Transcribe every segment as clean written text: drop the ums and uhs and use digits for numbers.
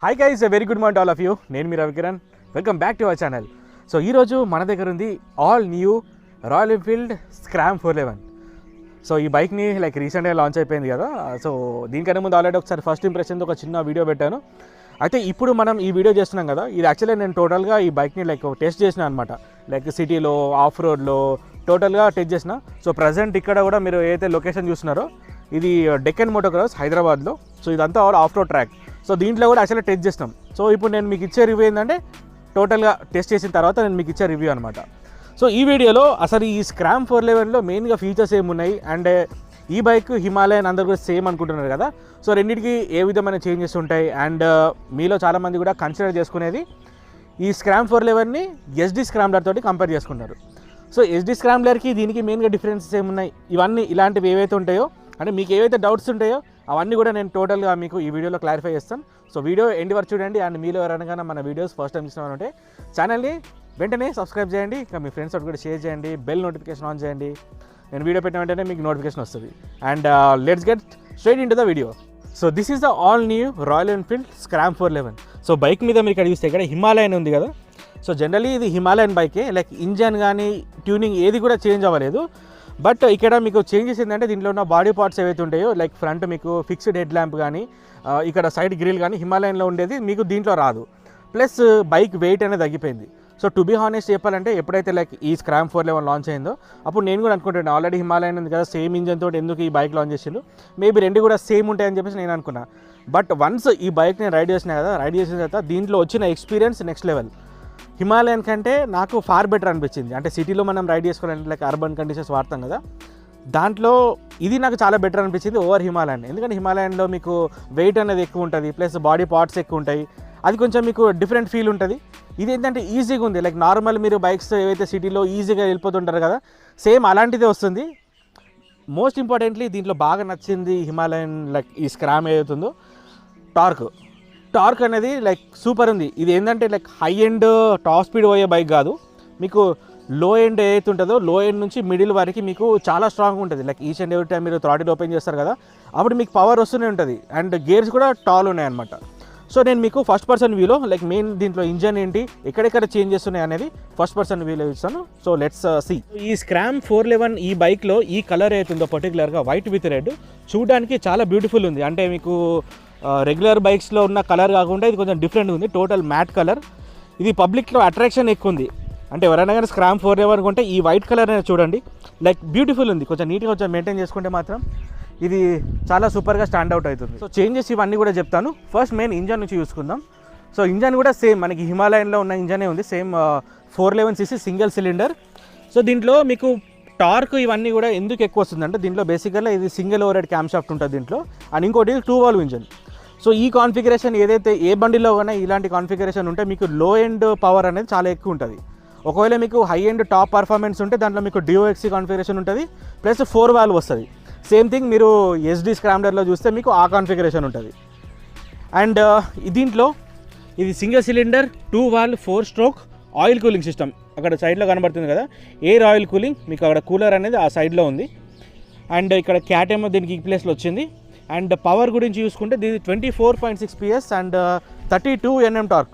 Hi guys, a very good morning to all of you. నేను మీ Ravikiran. Welcome back to our channel. So ఈ రోజు మన దగ్గర ఉంది all new Royal Enfield SCRAM 411. So ఈ బైక్ని లైక్ రీసెంట్గా లాంచ్ అయిపోయింది కదా. సో దీనికన్నా ముందు ఆల్రెడీ ఒకసారి ఫస్ట్ ఇంప్రెషన్తో ఒక చిన్న వీడియో పెట్టాను. అయితే ఇప్పుడు మనం ఈ వీడియో చేస్తున్నాం కదా, ఇది యాక్చువల్లీ నేను టోటల్గా ఈ బైక్ని లైక్ టెస్ట్ చేసిన అనమాట. లైక్ సిటీలో, ఆఫ్ రోడ్లో టోటల్గా టెస్ట్ చేసిన. సో ప్రజెంట్ ఇక్కడ కూడా మీరు ఏదైతే లొకేషన్ చూస్తున్నారో ఇది డెక్కన్ మోటోక్రాస్ హైదరాబాద్లో. సో ఇదంతా all of road track. So దీంట్లో కూడా యాక్చువల్లీ టెస్ట్ చేస్తాం. సో ఇప్పుడు నేను మీకు ఇచ్చే రివ్యూ ఏంటంటే టోటల్గా టెస్ట్ చేసిన తర్వాత నేను మీకు ఇచ్చే రివ్యూ అనమాట. సో ఈ వీడియోలో అసలు ఈ స్క్రామ్ 411లో మెయిన్గా ఫీచర్స్ ఏమున్నాయి, అండ్ ఈ బైక్ హిమాలయన్ అందరూ కూడా సేమ్ అనుకుంటున్నారు కదా. సో రెండింటికి ఏ విధమైన చేంజెస్ ఉంటాయి, అండ్ మీలో చాలామంది కూడా కన్సిడర్ చేసుకునేది ఈ స్క్రామ్ 411ని ఎస్డి స్క్రాంబ్లర్ తోటి కంపేర్ చేసుకున్నారు. సో ఎస్డి స్క్రాంబ్లర్కి దీనికి మెయిన్గా డిఫరెన్సెస్ ఏమున్నాయి, ఇవన్నీ ఇలాంటివి ఏవైతే ఉంటాయో, అంటే మీకు ఏవైతే డౌట్స్ ఉంటాయో అవన్నీ కూడా నేను టోటల్గా మీకు ఈ వీడియోలో క్లారిఫై చేస్తాను. సో వీడియో ఎండ్ వరకు చూడండి. అండ్ మీలో ఎవరైనా మన వీడియోస్ ఫస్ట్ టైం చూస్తున్నారంటే ఛానల్ని వెంటనే సబ్స్క్రైబ్ చేయండి, ఇంకా మీ ఫ్రెండ్స్ కూడా షేర్ చేయండి, బెల్ నోటిఫికేషన్ ఆన్ చేయండి. నేను వీడియో పెట్టిన వెంటనే మీకు నోటిఫికేషన్ వస్తుంది. And let's get straight in to the video. So this is the all new royal Enfield Scram 411. So bike మీద మీరు ఇక్కడ చూస్తే ఇక్కడ హిమాలయన్ ఉంది కదా. సో జనరలీ ఇది హిమాలయన్ బైకే, లైక్ ఇంజన్ కానీ ట్యూనింగ్ ఏది కూడా చేంజ్ అవ్వలేదు. బట్ ఇక్కడ మీకు చేంజెస్ ఏంటంటే దీంట్లో ఉన్న బాడీ పార్ట్స్ ఏవైతే ఉంటాయో, లైక్ ఫ్రంట్ మీకు ఫిక్స్డ్ హెడ్ ల్యాంప్ కానీ ఇక్కడ సైడ్ గ్రిల్ కానీ హిమాలయన్లో ఉండేది మీకు దీంట్లో రాదు. ప్లస్ బైక్ వెయిట్ అనేది తగ్గిపోయింది. సో టు బీ హానెస్ట్ చెప్పాలంటే ఎప్పుడైతే లైక్ ఈ స్క్రామ్ 411 లాంచ్ అయిందో అప్పుడు నేను కూడా అనుకుంటాను ఆల్రెడీ హిమాలయన్ ఉంది కదా, సేమ్ ఇంజన్ తోటి ఎందుకు ఈ బైక్ లాంచ్ చేసిండు, మేబీ రెండు కూడా సేమ్ ఉంటాయని చెప్పేసి నేను అనుకున్నా. బట్ వన్స్ ఈ బైక్ నేను రైడ్ చేసిన కదా, రైడ్ చేసిన తర్వాత దీంట్లో వచ్చిన ఎక్స్పీరియన్స్ నెక్స్ట్ లెవెల్. హిమాలయన్ కంటే నాకు ఫార్ బెటర్ అనిపించింది. అంటే సిటీలో మనం రైడ్ చేసుకోవాలంటే లైక్ అర్బన్ కండిషన్స్ వాడతాం కదా, దాంట్లో ఇది నాకు చాలా బెటర్ అనిపించింది ఓవర్ హిమాలయన్. ఎందుకంటే హిమాలయన్లో మీకు వెయిట్ అనేది ఎక్కువ ఉంటుంది, ప్లస్ బాడీ పార్ట్స్ ఎక్కువ ఉంటాయి, అది కొంచెం మీకు డిఫరెంట్ ఫీల్ ఉంటుంది. ఇది ఏంటంటే ఈజీగా ఉంది, లైక్ నార్మల్ మీరు బైక్స్ ఏవైతే సిటీలో ఈజీగా వెళ్ళిపోతుంటారు కదా, సేమ్ అలాంటిదే వస్తుంది. మోస్ట్ ఇంపార్టెంట్లీ దీంట్లో బాగా నచ్చింది హిమాలయన్ లైక్ ఈ స్క్రామ్ ఏదైతుందో టార్క్ అనేది లైక్ సూపర్ ఉంది. ఇది ఏంటంటే like high end top speed పోయే బైక్ కాదు, మీకు లో ఎండ్ ఏదైతే ఉంటుందో లో ఎండ్ నుంచి మిడిల్ వరకు మీకు చాలా స్ట్రాంగ్ ఉంటుంది. Like each and every time మీరు థ్రాటిల్ ఓపెన్ చేస్తారు కదా, అప్పుడు మీకు పవర్ వస్తూనే ఉంటుంది. అండ్ గేర్స్ కూడా టాల్ ఉన్నాయి అనమాట. సో నేను మీకు ఫస్ట్ పర్సన్ వ్యూలో లైక్ మెయిన్ దీంట్లో ఇంజన్ ఏంటి, ఎక్కడెక్కడ చేంజెస్ ఉన్నాయి అనేది ఫస్ట్ పర్సన్ వ్యూలో ఇస్తాను. So let's see. ఈ స్క్రామ్ 411 ఈ బైక్లో ఈ కలర్ అవుతుందో పర్టికులర్గా వైట్ విత్ రెడ్ చూడడానికి చాలా బ్యూటిఫుల్ ఉంది. అంటే మీకు రెగ్యులర్ బైక్స్లో ఉన్న కలర్ కాకుండా ఇది కొంచెం డిఫరెంట్ ఉంది, టోటల్ మ్యాట్ కలర్. ఇది పబ్లిక్లో అట్రాక్షన్ ఎక్కువ ఉంది. అంటే ఎవరైనా కానీ స్క్రామ్ 411 కొంటే ఈ వైట్ కలర్ అనేది చూడండి, లైక్ బ్యూటిఫుల్ ఉంది. కొంచెం నీట్గా కొంచెం మెయింటైన్ చేసుకుంటే మాత్రం ఇది చాలా సూపర్గా స్టాండ్ అవుట్ అవుతుంది. సో చేంజెస్ ఇవన్నీ కూడా చెప్తాను. ఫస్ట్ మెయిన్ ఇంజన్ నుంచి చూసుకుందాం. సో ఇంజన్ కూడా సేమ్ మనకి హిమాలయన్లో ఉన్న ఇంజనే ఉంది, same 411cc single cylinder. So దీంట్లో మీకు టార్క్ ఇవన్నీ కూడా ఎందుకు ఎక్కువ వస్తుందంటే దీంట్లో బేసికల్గా ఇది single over head cam shaft ఉంటుంది దీంట్లో, అండ్ ఇంకోటి 2 వాల్వ్ ఇంజన్. సో ఈ కాన్ఫిగరేషన్ ఏదైతే ఏ బండిలో కూడా ఇలాంటి కాన్ఫిగరేషన్ ఉంటే మీకు లో ఎండ్ పవర్ అనేది చాలా ఎక్కువ ఉంటుంది. ఒకవేళ మీకు హై ఎండ్ టాప్ పర్ఫార్మెన్స్ ఉంటే దాంట్లో మీకు డిఓఎక్సీ కాన్ఫిగరేషన్ ఉంటుంది, ప్లస్ 4 వాల్వ్ వస్తుంది. సేమ్ థింగ్ మీరు ఎస్డి స్క్రాంబ్లర్లో చూస్తే మీకు ఆ కాన్ఫిగరేషన్ ఉంటుంది. అండ్ దీంట్లో ఇది single cylinder 2 valve 4 stroke oil cooling system. అక్కడ సైడ్లో కనబడుతుంది కదా ఎయిర్ ఆయిల్ కూలింగ్, మీకు అక్కడ కూలర్ అనేది ఆ సైడ్లో ఉంది. అండ్ ఇక్కడ క్యాట్ ఏమో దీనికి ఈ ప్లేస్లో వచ్చింది. అండ్ పవర్ గురించి చూసుకుంటే దీనికి 24.6 PS and 32 Nm torque.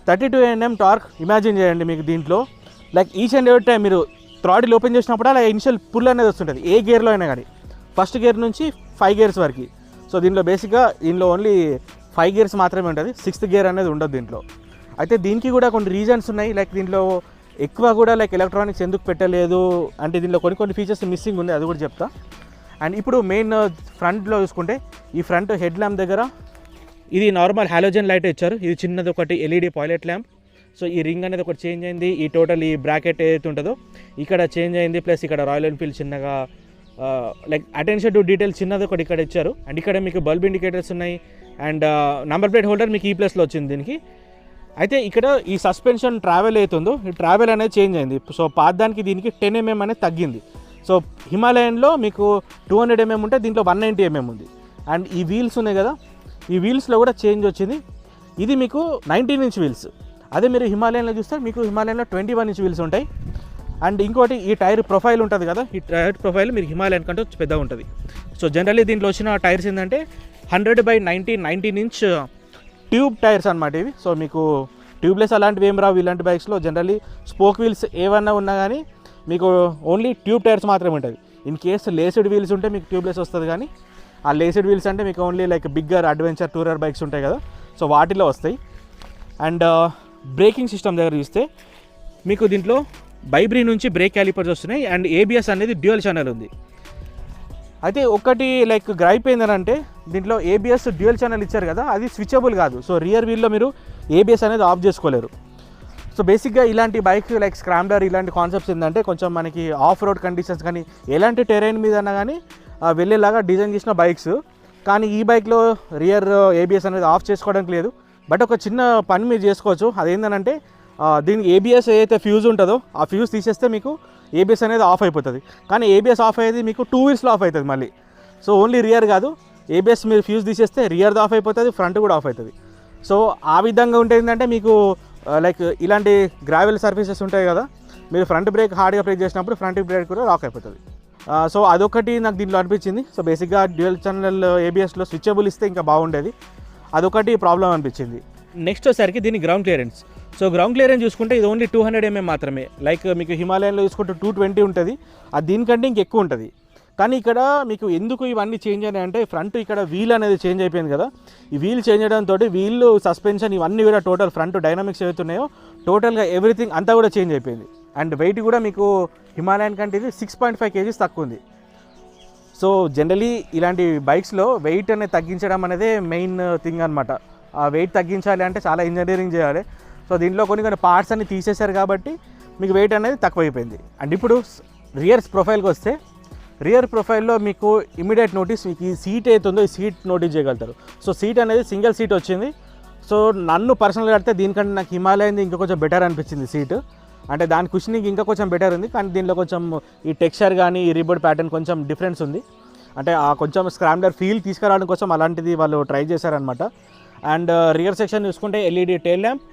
32 Nm torque imagine చేయండి మీకు దీంట్లో like each and every time మీరు థ్రాటిల్ ఓపెన్ చేసినప్పుడు అలా ఇనిషియల్ పుల్ అనేది వస్తుంటుంది, ఏ గేర్లో అయినా కానీ, ఫస్ట్ గేర్ నుంచి 5 గేర్స్ వరకు. సో దీంట్లో బేసిక్గా ఓన్లీ 5 గేర్స్ మాత్రమే ఉంటుంది, 6th గేర్ అనేది ఉండదు దీంట్లో. అయితే దీనికి కూడా కొన్ని రీజన్స్ ఉన్నాయి. లైక్ దీంట్లో ఎక్కువ కూడా లైక్ ఎలక్ట్రానిక్స్ ఎందుకు పెట్టలేదు అంటే దీంట్లో కొన్ని ఫీచర్స్ మిస్సింగ్ ఉంది, అది కూడా చెప్తా. అండ్ ఇప్పుడు మెయిన్ ఫ్రంట్లో చూసుకుంటే ఈ ఫ్రంట్ హెడ్ ల్యాంప్ దగ్గర ఇది నార్మల్ హాలోజన్ లైట్ ఇచ్చారు, ఇది చిన్నది ఒకటి ఎల్ఈడి పాయిలెట్ ల్యాంప్. సో ఈ రింగ్ అనేది ఒకటి చేంజ్ అయింది, ఈ టోటల్ ఈ బ్రాకెట్ ఏదైతే ఉంటుందో ఇక్కడ చేంజ్ అయింది. ప్లస్ ఇక్కడ రాయల్ ఎన్ఫీల్డ్ చిన్నగా లైక్ అటెన్షన్ టు డీటెయిల్ చిన్నది ఒకటి ఇక్కడ ఇచ్చారు. అండ్ ఇక్కడ మీకు బల్బ్ ఇండికేటర్స్ ఉన్నాయి, అండ్ నంబర్ ప్లేట్ హోల్డర్ మీకు ఈ ప్లేస్లో వచ్చింది దీనికి. అయితే ఇక్కడ ఈ సస్పెన్షన్ ట్రావెల్ అవుతుందో ఈ ట్రావెల్ అనేది చేంజ్ అయింది. సో పాదానికి దీనికి 10 mm అనేది తగ్గింది. సో హిమాలయన్లో మీకు 200 mm ఉంటే దీంట్లో 190 mm ఉంది. అండ్ ఈ వీల్స్ ఉన్నాయి కదా, ఈ వీల్స్లో కూడా చేంజ్ వచ్చింది. ఇది మీకు 19 inch వీల్స్, అదే మీరు హిమాలయన్లో చూస్తే మీకు హిమాలయన్లో 21 inch వీల్స్ ఉంటాయి. అండ్ ఇంకోటి ఈ టైర్ ప్రొఫైల్ ఉంటుంది కదా, ఈ టైర్ ప్రొఫైల్ మీరు హిమాలయన్ కంటే పెద్దగా ఉంటుంది. సో జనరల్లీ దీంట్లో వచ్చిన టైర్స్ ఏంటంటే 100/90 19 inch ట్యూబ్ టైర్స్ అనమాట ఇవి. సో మీకు ట్యూబ్లెస్ అలాంటివి ఏం రావు ఇలాంటి బైక్స్లో. జనరల్లీ స్పోక్ వీల్స్ ఏమన్నా ఉన్నా కానీ మీకు ఓన్లీ ట్యూబ్ టైర్స్ మాత్రమే ఉంటుంది. ఇన్ కేస్ లేస్డ్ వీల్స్ ఉంటే మీకు ట్యూబ్లెస్ వస్తుంది, కానీ ఆ లేస్డ్ వీల్స్ అంటే మీకు only like bigger adventure tourer bikes ఉంటాయి కదా, సో వాటిలో వస్తాయి. అండ్ బ్రేకింగ్ సిస్టమ్ దగ్గర చూస్తే మీకు దీంట్లో బైబ్రీ నుంచి బ్రేక్ క్యాలిపర్స్ వస్తున్నాయి అండ్ ఏబిఎస్ అనేది డ్యూయల్ ఛానల్ ఉంది. అయితే ఒకటి లైక్ గ్రైప్ ఏంటంటే దీంట్లో ఏబిఎస్ డ్యూయల్ ఛానల్ ఇచ్చారు కదా, అది స్విచబుల్ కాదు. సో రియర్ వీల్లో మీరు ఏబిఎస్ అనేది ఆఫ్ చేసుకోలేరు. సో బేసిక్గా ఇలాంటి బైక్ లైక్ స్క్రాంబ్లర్ ఇలాంటి కాన్సెప్ట్స్ ఏంటంటే కొంచెం మనకి ఆఫ్ రోడ్ కండిషన్స్ కానీ ఎలాంటి టెరైన్ మీద అన్నా కానీ వెళ్ళేలాగా డిజైన్ చేసిన బైక్స్. కానీ ఈ బైక్లో రియర్ ఏబిఎస్ అనేది ఆఫ్ చేసుకోవడానికి లేదు. బట్ ఒక చిన్న పని మీరు చేసుకోవచ్చు. అదేంటంటే దీనికి ఏబిఎస్ ఏదైతే ఫ్యూజ్ ఉంటుందో ఆ ఫ్యూజ్ తీసేస్తే మీకు ఏబిఎస్ అనేది ఆఫ్ అయిపోతుంది. కానీ ఏబిఎస్ ఆఫ్ అయ్యేది మీకు 2 వీల్స్లో ఆఫ్ అవుతుంది మళ్ళీ. సో ఓన్లీ రియర్ కాదు, ఏబిఎస్ మీరు ఫ్యూజ్ తీసేస్తే రియర్ది ఆఫ్ అయిపోతుంది, ఫ్రంట్ కూడా ఆఫ్ అవుతుంది. సో ఆ విధంగా ఉంటే ఏంటంటే మీకు లైక్ ఇలాంటి గ్రావెల్ సర్ఫేసెస్ ఉంటాయి కదా, మీరు ఫ్రంట్ బ్రేక్ హార్డ్గా ప్రెస్ చేసినప్పుడు ఫ్రంట్ బ్రేక్ కూడా లాక్ అయిపోతుంది. సో అదొకటి నాకు దీంట్లో అనిపించింది. సో బేసిక్గా డ్యూయల్ ఛానల్ ఏబిఎస్లో స్విచబుల్ ఇస్తే ఇంకా బాగుండేది, అదొకటి ప్రాబ్లం అనిపించింది. నెక్స్ట్ వచ్చేసరికి దీని ground clearance. So ground clearance చూసుకుంటే ఇది ఓన్లీ 200 mm మాత్రమే. లైక్ మీకు హిమాలయన్లో చూసుకుంటే 220 ఉంటుంది, అది దీనికంటే ఇంకెక్కువ ఉంటుంది. కానీ ఇక్కడ మీకు ఎందుకు ఇవన్నీ చేంజ్ అయినాయి అంటే ఫ్రంట్ ఇక్కడ వీల్ అనేది చేంజ్ అయిపోయింది కదా, ఈ వీల్ చేంజ్ చేయడంతో వీల్ సస్పెన్షన్ ఇవన్నీ కూడా టోటల్ ఫ్రంట్ డైనామిక్స్ ఏవైతున్నాయో టోటల్గా ఎవ్రీథింగ్ అంతా కూడా చేంజ్ అయిపోయింది. అండ్ వెయిట్ కూడా మీకు హిమాలయన్ కంటే ఇది 6.5 kgs తక్కువ ఉంది. సో జనరలీ ఇలాంటి బైక్స్లో వెయిట్ అనేది తగ్గించడం అనేది మెయిన్ థింగ్ అనమాట. ఆ వెయిట్ తగ్గించాలి అంటే చాలా ఇంజనీరింగ్ చేయాలి. సో దీంట్లో కొన్ని పార్ట్స్ అన్ని తీసేశారు కాబట్టి మీకు వెయిట్ అనేది తక్కువైపోయింది. అండ్ ఇప్పుడు రియర్ ప్రొఫైల్కి వస్తే రియర్ ప్రొఫైల్లో మీకు ఇమీడియట్ నోటీస్ మీకు ఈ సీట్ అవుతుందో ఈ సీట్ నోటీస్ చేయగలుగుతారు. సో సీట్ అనేది సింగిల్ సీట్ వచ్చింది. సో నన్ను పర్సనల్గా కడితే దీనికంటే నాకు హిమాలయన్ది ఇంకా కొంచెం బెటర్ అనిపించింది సీట్. అంటే దాని కుషనింగ్ ఇంకా కొంచెం బెటర్ ఉంది, కానీ దీనిలో కొంచెం ఈ టెక్స్చర్ కానీ ఈ రిబోర్డ్ ప్యాటర్న్ కొంచెం డిఫరెన్స్ ఉంది. అంటే ఆ కొంచెం స్క్రాంబ్లర్ ఫీల్ తీసుకురావడం కోసం అలాంటిది వాళ్ళు ట్రై చేశారనమాట. అండ్ రియర్ సెక్షన్ చూసుకుంటే ఎల్ఈడి టైల్ ల్యాంప్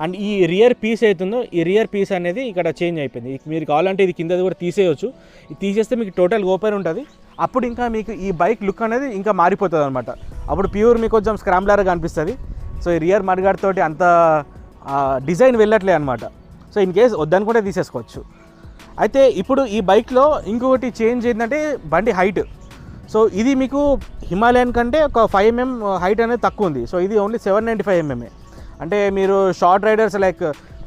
అండ్ ఈ రియర్ పీస్ అవుతుందో ఈ రియర్ పీస్ అనేది ఇక్కడ చేంజ్ అయిపోయింది. మీరు కావాలంటే ఇది కిందది కూడా తీసేయచ్చు. ఇది తీసేస్తే మీకు టోటల్ ఓపెన్ ఉంటుంది. అప్పుడు ఇంకా మీకు ఈ బైక్ లుక్ అనేది ఇంకా మారిపోతుంది అనమాట. అప్పుడు ప్యూర్ మీకు కొంచెం స్క్రాంబ్లర్గా అనిపిస్తుంది. సో ఈ రియర్ మడ్గార్డ్ తోటి అంత డిజైన్ వెళ్ళట్లే అనమాట. సో ఇన్ కేస్ వద్దనుకుంటే తీసేసుకోవచ్చు. అయితే ఇప్పుడు ఈ బైక్లో ఇంకొకటి చేంజ్ ఏంటంటే బండి హైట్. సో ఇది మీకు హిమాలయన్ కంటే ఒక 5 mm హైట్ అనేది తక్కువ ఉంది. సో ఇది ఓన్లీ 795 mm. అంటే మీరు షార్ట్ రైడర్స్ లైక్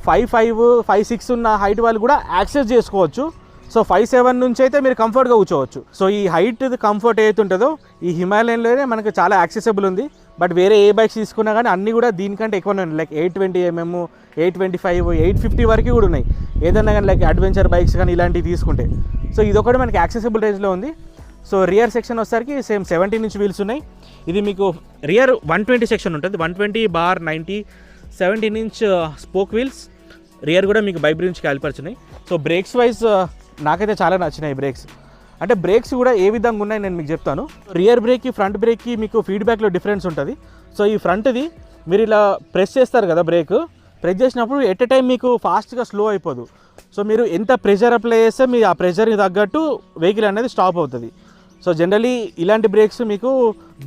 5'5", 5'6" ఉన్న హైట్ వాళ్ళు కూడా యాక్సెస్ చేసుకోవచ్చు. సో 5'7" నుంచి అయితే మీరు కంఫర్ట్గా కూర్చోవచ్చు. సో ఈ హైట్ కంఫర్ట్ ఏదైతే ఉంటుందో ఈ హిమాలయన్లోనే మనకు చాలా యాక్సెసిబుల్ ఉంది. బట్ వేరే ఏ బైక్స్ తీసుకున్నా కానీ అన్నీ కూడా దీనికంటే ఎక్కువనే ఉన్నాయి. లైక్ 820 mm, 825, 850 వరకు కూడా ఉన్నాయి. ఏదన్నా కానీ లైక్ అడ్వెంచర్ బైక్స్ కానీ ఇలాంటివి తీసుకుంటే. సో ఇదొకటి మనకి యాక్సెసిబుల్ రేంజ్లో ఉంది. సో రియర్ సెక్షన్ వచ్చేసరికి సేమ్ 17 inch వీల్స్ ఉన్నాయి. ఇది మీకు రియర్ 120 సెక్షన్ ఉంటుంది, 120/90 17 inch స్పోక్ వీల్స్. రియర్ కూడా మీకు బైబ్రీ నుంచి క్యాలిపర్స్ ఉన్నాయి. సో బ్రేక్స్ వైజ్ నాకైతే చాలా నచ్చినాయి బ్రేక్స్. అంటే బ్రేక్స్ కూడా ఏ విధంగా ఉన్నాయి నేను మీకు చెప్తాను. రియర్ బ్రేక్కి ఫ్రంట్ బ్రేక్కి మీకు ఫీడ్బ్యాక్లో డిఫరెన్స్ ఉంటుంది. సో ఈ ఫ్రంట్ది మీరు ఇలా ప్రెస్ చేస్తారు కదా, బ్రేక్ ప్రెస్ చేసినప్పుడు ఎట్ ఎ టైం మీకు ఫాస్ట్గా స్లో అయిపోదు. సో మీరు ఎంత ప్రెషర్ అప్లై చేస్తే మీరు ఆ ప్రెషర్కి తగ్గట్టు వెహికల్ అనేది స్టాప్ అవుతుంది. సో జనరలీ ఇలాంటి బ్రేక్స్ మీకు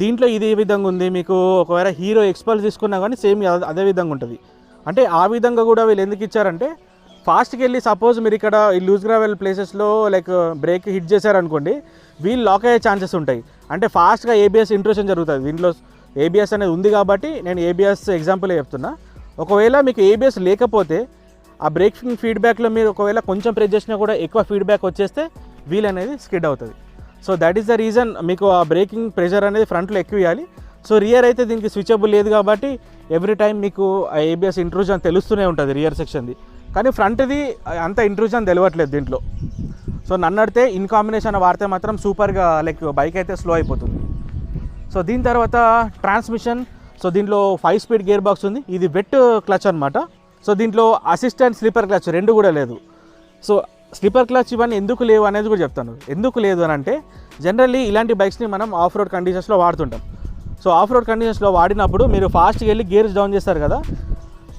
దీంట్లో ఇది ఏ విధంగా ఉంది, మీకు ఒకవేళ హీరో ఎక్స్పల్స్ తీసుకున్నా కానీ సేమ్ అదే విధంగా ఉంటుంది. అంటే ఆ విధంగా కూడా వీళ్ళు ఎందుకు ఇచ్చారంటే ఫాస్ట్కి వెళ్ళి సపోజ్ మీరు ఇక్కడ ఈ లూజ్ గ్రావెల్ ప్లేసెస్లో లైక్ బ్రేక్ హిట్ చేశారనుకోండి, వీళ్ళు లాక్ అయ్యే ఛాన్సెస్ ఉంటాయి. అంటే ఫాస్ట్గా ఏబిఎస్ ఇంట్రూషన్ జరుగుతుంది. దీంట్లో ఏబిఎస్ అనేది ఉంది కాబట్టి నేను ఏబిఎస్ ఎగ్జాంపుల్ చెప్తున్నా. ఒకవేళ మీకు ఏబిఎస్ లేకపోతే ఆ బ్రేకింగ్ ఫీడ్బ్యాక్లో మీరు ఒకవేళ కొంచెం ప్రెస్ చేసినా కూడా ఎక్కువ ఫీడ్బ్యాక్ వచ్చేస్తే వీల్ అనేది స్కిడ్ అవుతుంది. So that is the reason మీకు ఆ బ్రేకింగ్ ప్రెషర్ అనేది ఫ్రంట్లో ఎక్కువ ఇవ్వాలి. సో రియర్ అయితే దీనికి స్విచబుల్ లేదు కాబట్టి ఎవ్రీ టైం మీకు ఆ ఏబిఎస్ ఇంట్రూజన్ తెలుస్తూనే ఉంటుంది రియర్ సెక్షన్ది. కానీ ఫ్రంట్ది అంత ఇంట్రూజన్ తెలియట్లేదు దీంట్లో. సో నన్ను అడితే ఇన్ కాంబినేషన్ వాడితే మాత్రం సూపర్గా లైక్ బైక్ అయితే స్లో అయిపోతుంది. సో దీని తర్వాత ట్రాన్స్మిషన్. సో దీంట్లో 5 speed గేర్ బాక్స్ ఉంది. ఇది వెట్ క్లచ్ అనమాట. సో దీంట్లో అసిస్టెంట్ స్లీపర్ క్లచ్ రెండు కూడా లేదు. సో స్లీపర్ క్లచ్ ఇవన్నీ ఎందుకు లేవు అనేది కూడా చెప్తాను. ఎందుకు లేదు అని అంటే జనరల్లీ ఇలాంటి బైక్స్ని మనం ఆఫ్ రోడ్ కండిషన్స్లో వాడుతుంటాం. సో ఆఫ్ రోడ్ కండిషన్స్లో వాడినప్పుడు మీరు ఫాస్ట్గా వెళ్ళి గేర్స్ డౌన్ చేస్తారు కదా,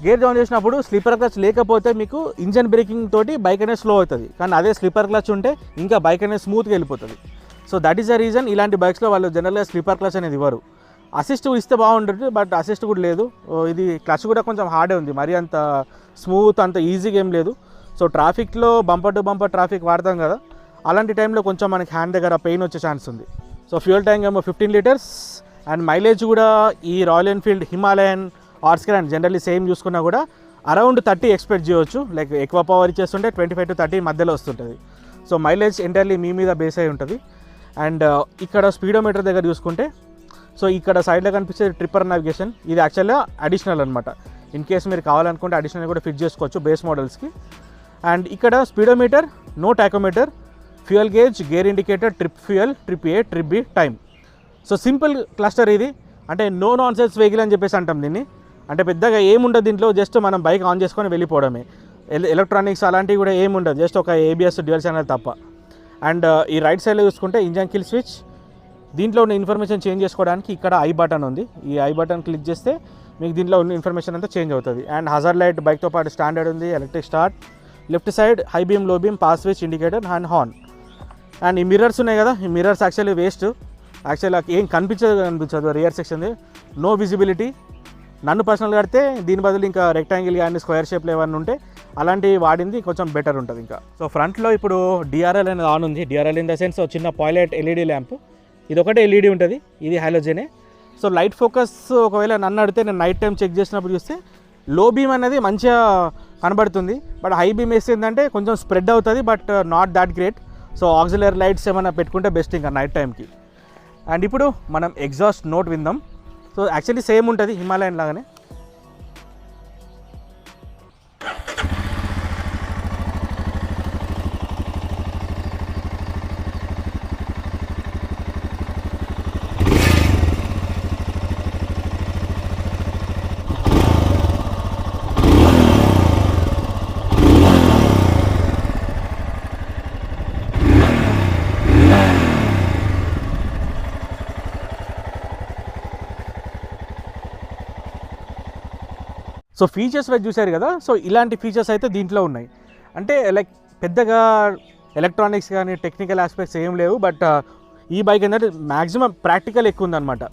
గేర్ డౌన్ చేసినప్పుడు స్లీపర్ క్లచ్ లేకపోతే మీకు ఇంజన్ బ్రేకింగ్ తోటి బైక్ అనేది స్లో అవుతుంది. కానీ అదే స్లీపర్ క్లచ్ ఉంటే ఇంకా బైక్ అనేది స్మూత్గా వెళ్ళిపోతుంది. So that is the reason ఇలాంటి బైక్స్లో వాళ్ళు జనరల్గా స్లీపర్ క్లచ్ అనేది ఇవ్వరు. అసిస్ట్ ఇస్తే బాగుంటుంది, బట్ అసిస్ట్ కూడా లేదు. ఇది క్లచ్ కూడా కొంచెం హార్డే ఉంది, మరీ అంత స్మూత్ అంత ఈజీగా ఏం లేదు. సో ట్రాఫిక్లో బంపర్ టు బంపర్ ట్రాఫిక్ వాడతాం కదా, అలాంటి టైంలో కొంచెం మనకి హ్యాండ్ దగ్గర పెయిన్ వచ్చే ఛాన్స్ ఉంది. సో ఫ్యూయల్ ట్యాంక్ ఏమో 15 లీటర్స్ అండ్ మైలేజ్ కూడా ఈ royal Enfield Himalayan RE Scram generally same చూసుకున్నా కూడా అరౌండ్ 30 ఎక్స్పెక్ట్ చేయవచ్చు. లైక్ ఎక్కువ పవర్ ఇచ్చేస్తుంటే 25 to 30 మధ్యలో వస్తుంటుంది. సో మైలేజ్ ఎంటైర్లీ మీ మీద బేస్ అయి ఉంటుంది. అండ్ ఇక్కడ స్పీడోమీటర్ దగ్గర చూసుకుంటే, సో ఇక్కడ సైడ్లో కనిపించే ట్రిప్పర్ నావిగేషన్, ఇది యాక్చువల్గా అడిషనల్ అనమాట. ఇన్ కేస్ మీరు కావాలనుకుంటే అడిషనల్ కూడా ఫిట్ చేసుకోవచ్చు బేస్ మోడల్స్కి. అండ్ ఇక్కడ speedometer, no tachometer, fuel gauge, gear indicator, trip fuel, trip A, trip B, time. So simple cluster ఇది, అంటే నో నాన్ సెన్స్ వెహికల్ అని చెప్పేసి అంటాం దీన్ని. అంటే పెద్దగా ఏముండదు దీంట్లో, జస్ట్ మనం బైక్ ఆన్ చేసుకొని వెళ్ళిపోవడమే. ఎలక్ట్రానిక్స్ అలాంటివి కూడా ఏముండదు, జస్ట్ ఒక ABS డ్యూయల్ ఛానల్ తప్ప. అండ్ ఈ రైట్ సైడ్లో చూసుకుంటే ఇంజన్ కిల్ స్విచ్, దీంట్లో ఉన్న ఇన్ఫర్మేషన్ చేంజ్ చేసుకోవడానికి ఇక్కడ ఐ బటన్ ఉంది. ఈ ఐ బటన్ క్లిక్ చేస్తే మీకు దీంట్లో ఉన్న ఇన్ఫర్మేషన్ అంతా చేంజ్ అవుతుంది. అండ్ హజార్ లైట్ బైక్తో పాటు స్టాండర్డ్ ఉంది, electric start, left side high beam, లో beam, pass switch, indicator and horn. And ఈ మిర్రర్స్ ఉన్నాయి కదా, ఈ మిర్రర్స్ యాక్చువల్లీ వేస్ట్, యాక్చువల్లీ ఏం కనిపించదు రియర్ సెక్షన్, నో విజిబిలిటీ. నన్ను పర్సనల్గా కడితే దీని బదులు ఇంకా రెక్టాంగిల్ కానీ స్క్వేర్ షేప్లో ఏమన్నా ఉంటే అలాంటివి వాడింది కొంచెం బెటర్ ఉంటుంది ఇంకా. సో ఫ్రంట్లో ఇప్పుడు DRL అనేది ఆన్ ఉంది. DRL ఇన్ ద సెన్స్ చిన్న పాయిలెట్ LED ల్యాంప్, ఇది ఒకటే LED ఉంటుంది, ఇది హాలోజనే. సో లైట్ ఫోకస్ ఒకవేళ నన్ను అడితే నేను నైట్ టైం చెక్ చేసినప్పుడు చూస్తే లో బీమ్ అనేది మంచిగా కనబడుతుంది, బట్ హై బీమ్ వేస్తే ఏంటంటే కొంచెం స్ప్రెడ్ అవుతుంది, but not that great. So auxiliary lights ఏమైనా పెట్టుకుంటే బెస్ట్ ఇంకా నైట్ టైంకి. అండ్ ఇప్పుడు మనం ఎగ్జాస్ట్ నోట్ విందాం. సో యాక్చువల్లీ సేమ్ ఉంటుంది హిమాలయన్ లాగానే. సో ఫీచర్స్ వైజ్ చూశారు కదా, సో ఇలాంటి ఫీచర్స్ అయితే దీంట్లో ఉన్నాయి. అంటే లైక్ పెద్దగా ఎలక్ట్రానిక్స్ కానీ టెక్నికల్ ఆస్పెక్ట్స్ ఏం లేవు, బట్ ఈ బైక్ ఏంటంటే మ్యాక్సిమం ప్రాక్టికల్ ఎక్కువ ఉందన్నమాట.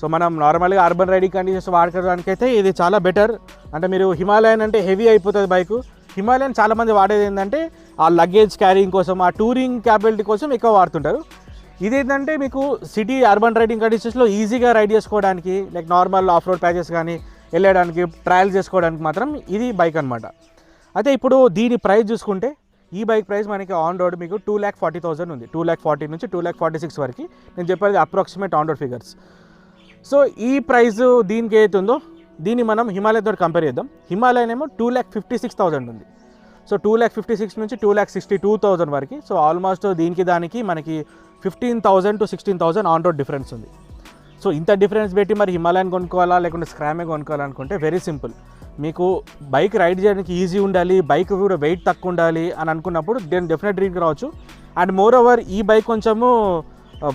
సో మనం నార్మల్గా అర్బన్ రైడింగ్ కండిషన్స్ వాడుకోవడానికైతే ఇది చాలా బెటర్. అంటే మీరు హిమాలయన్ అంటే హెవీ అయిపోతుంది బైకు. హిమాలయన్ చాలామంది వాడేది ఏంటంటే ఆ లగేజ్ క్యారింగ్ కోసం, ఆ టూరింగ్ క్యాపబిలిటీ కోసం ఎక్కువ వాడుతుంటారు. ఇదేంటంటే మీకు సిటీ అర్బన్ రైడింగ్ కండిషన్స్లో ఈజీగా రైడ్ చేసుకోవడానికి, like normal off road patches కానీ వెళ్ళడానికి, ట్రయల్ చేసుకోవడానికి మాత్రం ఇది బైక్ అనమాట. అయితే ఇప్పుడు దీని ప్రైస్ చూసుకుంటే, ఈ బైక్ ప్రైస్ మనకి ఆన్ రోడ్ మీకు 2,40,000 ఉంది. 2,40,000 నుంచి 2,46,000 వరకు నేను చెప్పేది approximate on road figures. So ఈ ప్రైస్ దీనికి ఏదైతుందో దీన్ని మనం హిమాలయన్తో కంపేర్ చేద్దాం. హిమాలయన్ ఏమో 2,56,000 ఉంది. సో 2,56,000 నుంచి 2,62,000 వరకు. సో ఆల్మోస్ట్ దీనికి దానికి మనకి 15,000 to 16,000 ఆన్ రోడ్ డిఫరెన్స్ ఉంది. సో ఇంత డిఫరెన్స్ పెట్టి మరి హిమాలయన్ కొనుక్కోవాలా లేకుంటే స్క్రామే కొనుక్కోవాలనుకుంటే వెరీ సింపుల్. మీకు బైక్ రైడ్ చేయడానికి ఈజీ ఉండాలి, బైక్ కూడా వెయిట్ తక్కువ ఉండాలి అని అనుకున్నప్పుడు నేను డెఫినెట్ డ్రీమ్కి రావచ్చు. అండ్ మోర్ ఓవర్ ఈ బైక్ కొంచెము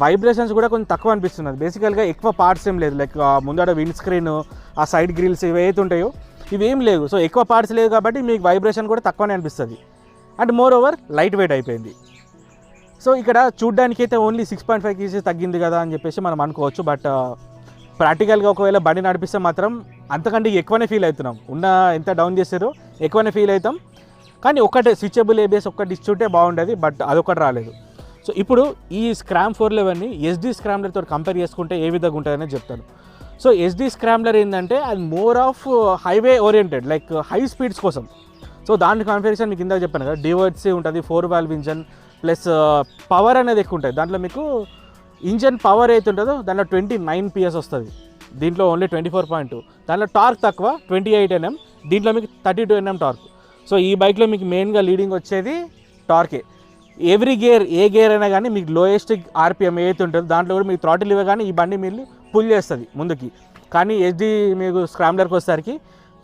వైబ్రేషన్స్ కూడా కొంచెం తక్కువ అనిపిస్తున్నది. బేసికల్గా ఎక్కువ పార్ట్స్ ఏం లేదు, లైక్ ముందర విండ్ స్క్రీన్, ఆ సైడ్ గ్రిల్స్ ఇవి ఏవైతే ఉంటాయో ఇవేం లేవు. సో ఎక్కువ పార్ట్స్ లేవు కాబట్టి మీకు వైబ్రేషన్ కూడా తక్కువనే అనిపిస్తుంది. And more over light weight అయిపోయింది. సో ఇక్కడ చూడ్డానికి అయితే ఓన్లీ 6.5 kg తగ్గింది కదా అని చెప్పేసి మనం అనుకోవచ్చు, బట్ ప్రాక్టికల్గా ఒకవేళ బండి నడిపిస్తే మాత్రం అంతకంటే ఎక్కువనే ఫీల్ అవుతున్నాం. ఉన్న ఎంత డౌన్ చేసారో ఎక్కువనే ఫీల్ అవుతాం. కానీ ఒకటే స్విచబుల్ ABS ఒక్కటి ఇచ్చుంటే బాగుండేది, బట్ అదొకటి రాలేదు. సో ఇప్పుడు ఈ స్క్రామ్ 411ని SD స్క్రామ్లర్తో కంపేర్ చేసుకుంటే ఏ విధంగా ఉంటుందనే చెప్తాను. సో SD స్క్రామ్లర్ ఏంటంటే అది more of highway oriented, like high speeds కోసం. సో దాని కాన్ఫిగరేషన్ మీకు ఇందాక చెప్పాను కదా, డివర్ట్సీ ఉంటుంది, 4 valve ఇంజన్ ప్లస్ పవర్ అనేది ఎక్కువ ఉంటుంది. దాంట్లో మీకు ఇంజన్ పవర్ అయితే ఉంటుందో దాంట్లో 29 PS వస్తుంది, దీంట్లో ఓన్లీ 24.2. దాంట్లో టార్క్ తక్కువ 28 Nm, దీంట్లో మీకు 32 Nm టార్క్. సో ఈ బైక్లో మీకు మెయిన్గా లీడింగ్ వచ్చేది టార్కే. ఎవ్రీ గేర్ ఏ గేర్ అయినా కానీ మీకు లోయెస్ట్ RPM ఏదైతే ఉంటుందో దాంట్లో కూడా మీకు థ్రాటిల్ ఇవ్వగానే ఈ బండి మీరు పుల్ చేస్తుంది ముందుకి. కానీ SD మీకు స్క్రామ్లర్కి వచ్చేసరికి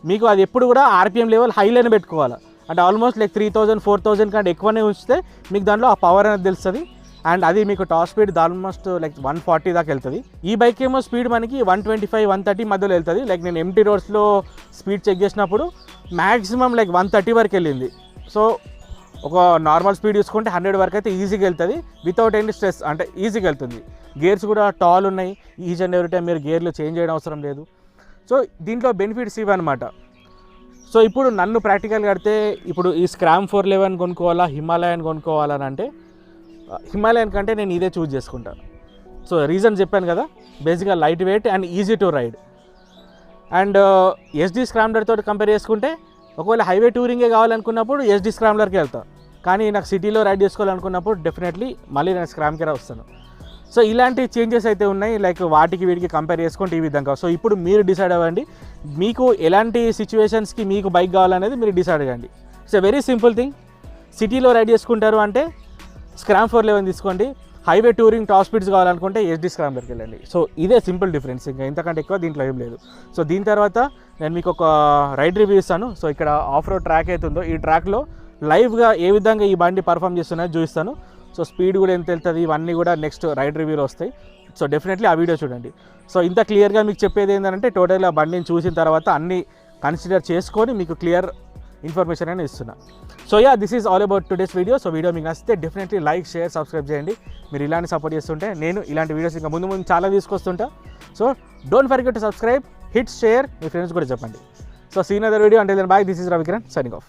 మీకు అది ఎప్పుడు కూడా RPM లెవెల్ హైలోనే పెట్టుకోవాలి. అంటే ఆల్మోస్ట్ లైక్ 3,000 4,000 కంటే ఎక్కువనే ఉంచితే మీకు దాంట్లో ఆ పవర్ అనేది తెలుస్తుంది. అండ్ అది మీకు టాప్ స్పీడ్ ఆల్మోస్ట్ లైక్ 140 దాకా వెళ్తుంది. ఈ బైక్ ఏమో స్పీడ్ మనకి 125 130 మధ్యలో వెళ్తుంది. లైక్ నేను ఎంటీ రోడ్స్లో స్పీడ్ చెక్ చేసినప్పుడు మ్యాక్సిమం లైక్ 130 వరకు వెళ్ళింది. సో ఒక నార్మల్ స్పీడ్ చూసుకుంటే 100 వరకు అయితే ఈజీగా వెళ్తుంది వితౌట్ ఎనీ స్ట్రెస్, అంటే ఈజీగా వెళ్తుంది. గేర్స్ కూడా టాల్ ఉన్నాయి, ఈచ్ అండ్ ఎవ్రీ టైం మీరు గేర్లు చేంజ్ చేయడం అవసరం లేదు. సో దీంట్లో బెనిఫిట్స్ ఇవన్నమాట. సో ఇప్పుడు నన్ను ప్రాక్టికల్ కడితే ఇప్పుడు ఈ స్క్రామ్ 411 కొనుక్కోవాలా, హిమాలయన్ కొనుక్కోవాలని అంటే హిమాలయన్ కంటే నేను ఇదే చూస్ చేసుకుంటాను. సో రీజన్ చెప్పాను కదా, బేసిక్గా light weight and easy to ride. And SD scrambler తోటి కంపేర్ చేసుకుంటే ఒకవేళ హైవే టూరింగే కావాలనుకున్నప్పుడు ఎస్డి స్క్రాంబ్లర్కి వెళ్తాను, కానీ నాకు సిటీలో రైడ్ చేసుకోవాలనుకున్నప్పుడు డెఫినెట్లీ మళ్ళీ నేను స్క్రామ్కే వస్తాను. సో ఇలాంటి చేంజెస్ అయితే ఉన్నాయి, లైక్ వాటికి వీటికి కంపేర్ చేసుకుంటే ఈ విధంగా. సో ఇప్పుడు మీరు డిసైడ్ అవ్వండి, మీకు ఎలాంటి సిచ్యువేషన్స్కి మీకు బైక్ కావాలనేది మీరు డిసైడ్ అవ్వండి. It's a very simple thing. సిటీలో రైడ్ చేసుకుంటారు అంటే స్క్రామ్ 411 తీసుకోండి, హైవే టూరింగ్ టాప్ స్పీడ్స్ కావాలనుకుంటే ఎస్డి స్క్రాంబ్లర్కి వెళ్ళండి. సో ఇదే సింపుల్ డిఫరెన్స్, ఇంకా ఇంతకంటే ఎక్కువ దీంట్లో ఏం లేదు. సో దీని తర్వాత నేను మీకు ఒక రైడ్ రివ్యూ ఇస్తాను. సో ఇక్కడ ఆఫ్ రోడ్ ట్రాక్ అవుతుందో ఈ ట్రాక్లో లైవ్గా ఏ విధంగా ఈ బండి పర్ఫామ్ చేస్తున్నాయో చూపిస్తాను. సో స్పీడ్ కూడా ఎంత వెళ్తుంది ఇవన్నీ కూడా నెక్స్ట్ రైడ్ రివ్యూలో వస్తాయి. సో డెఫినెట్లీ ఆ వీడియో చూడండి. సో ఇంత క్లియర్గా మీకు చెప్పేది ఏంటంటే టోటల్గా బండిని చూసిన తర్వాత అన్నీ కన్సిడర్ చేసుకొని మీకు క్లియర్ ఇన్ఫర్మేషన్ అనేది ఇస్తున్నా. So yeah, this is all about today's video. So video మీకు నచ్చితే డెఫినెట్లీ లైక్, షేర్, సబ్స్క్రైబ్ చేయండి. మీరు ఇలాంటి సపోర్ట్ చేస్తుంటే నేను ఇలాంటి వీడియోస్ ఇంకా ముందు చాలా తీసుకొస్తుంటా. So don't forget to subscribe, hit, share, మీ ఫ్రెండ్స్ కూడా చెప్పండి. So see other video. Until then bye, this is Ravikiran signing of.